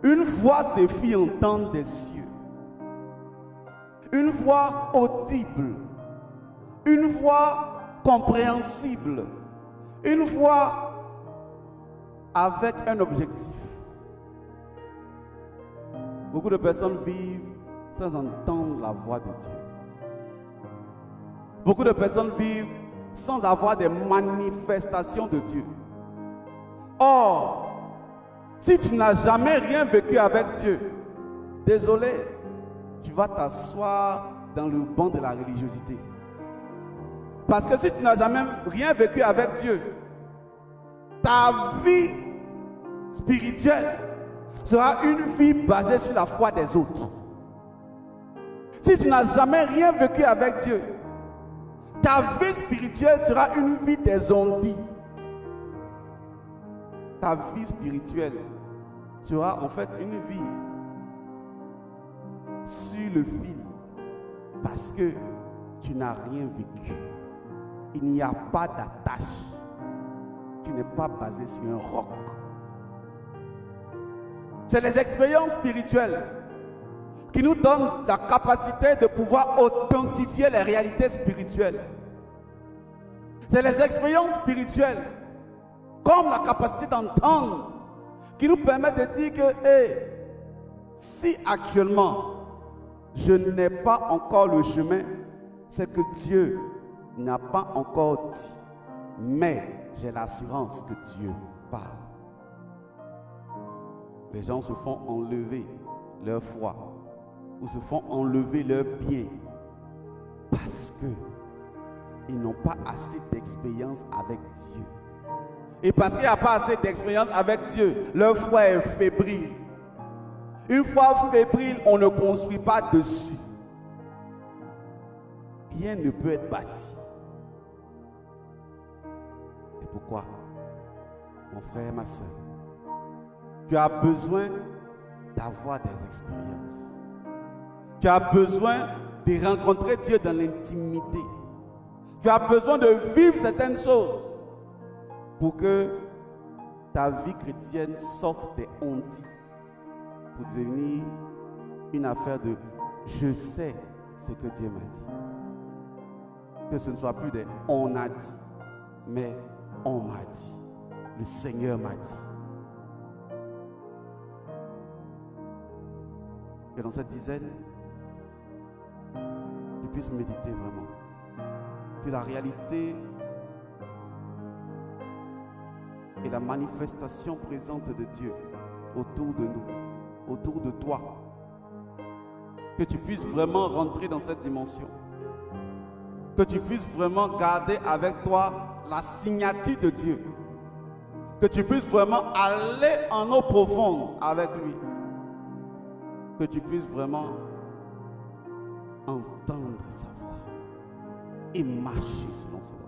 Une voix se fit entendre des cieux. Une voix audible. Une voix compréhensible. Une voix avec un objectif. Beaucoup de personnes vivent sans entendre la voix de Dieu. Beaucoup de personnes vivent sans avoir des manifestations de Dieu. Or, si tu n'as jamais rien vécu avec Dieu, désolé, tu vas t'asseoir dans le banc de la religiosité. Parce que si tu n'as jamais rien vécu avec Dieu, ta vie spirituelle sera une vie basée sur la foi des autres. Si tu n'as jamais rien vécu avec Dieu, ta vie spirituelle sera une vie des ondits. Ta vie spirituelle sera en fait une vie sur le fil parce que tu n'as rien vécu. Il n'y a pas d'attache. Tu n'es pas basé sur un roc. C'est les expériences spirituelles qui nous donnent la capacité de pouvoir authentifier les réalités spirituelles. C'est les expériences spirituelles, comme la capacité d'entendre, qui nous permettent de dire que si actuellement je n'ai pas encore le chemin, c'est que Dieu n'a pas encore dit, mais j'ai l'assurance que Dieu parle. Les gens se font enlever leur foi ou se font enlever leur bien parce que ils n'ont pas assez d'expérience avec Dieu. Et parce qu'il n'y a pas assez d'expérience avec Dieu, leur foi est fébrile. Une foi fébrile, on ne construit pas dessus. Rien ne peut être bâti. Et pourquoi, mon frère et ma soeur, tu as besoin d'avoir des expériences. Tu as besoin de rencontrer Dieu dans l'intimité. Tu as besoin de vivre certaines choses pour que ta vie chrétienne sorte des ondits pour devenir une affaire de je sais ce que Dieu m'a dit. Que ce ne soit plus des on a dit, mais on m'a dit. Le Seigneur m'a dit. Que dans cette dizaine, tu puisses méditer vraiment sur la réalité et la manifestation présente de Dieu autour de nous, autour de toi. Que tu puisses vraiment rentrer dans cette dimension. Que tu puisses vraiment garder avec toi la signature de Dieu. Que tu puisses vraiment aller en eau profonde avec lui. Que tu puisses vraiment entendre sa voix et marcher selon son voix.